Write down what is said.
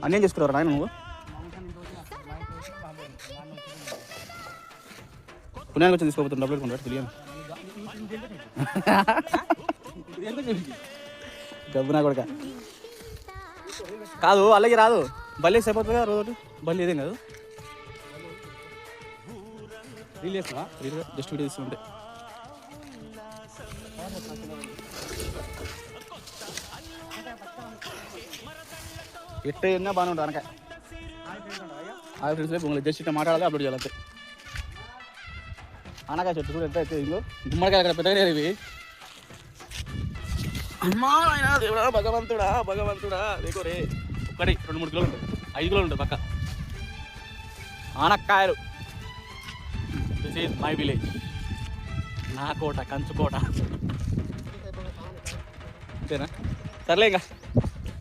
అన్నేం చేసుకున్నావు నాయన నువ్వు? పుణ్యానికి వచ్చి తీసుకోపోతుంది డబ్బులు పెట్టుకుంటాడు తెలియదు గబ్బునా కొడుక కాదు అలాగే రాదు బల్లి సరిపోతుంది కదా రోజు బల్లి ఏదేం కాదు రీల్ చేస్తున్నా రీల్ జస్ట్ వీడియో తీసుకుంటే ఎట్ట అయినా బాగానే ఉంటుంది అనక హాయ్ ఫ్రెండ్స్ రేపు ఉங்களை జస్ట్ ఇట్లా మాట్లాడాలి అప్లోడ్ చేయాలి అంతే ఆనకాయ చెట్టు కూడా ఎంత అయితే ఇంకో గుమ్మడికాయ అక్కడ పెద్దగా ఇవి అమ్మా ఆయన దేవుడా భగవంతుడా భగవంతుడా రేకో రే ఒక్కటి 2-3 కిలోలు ఉంటుంది 5 కిలోలు ఉంటుంది పక్క ఆనక్కాయలు దిస్ ఈజ్ మై విలేజ్ నా కోట కంచుకోట అంతేనా సర్లే ఇంకా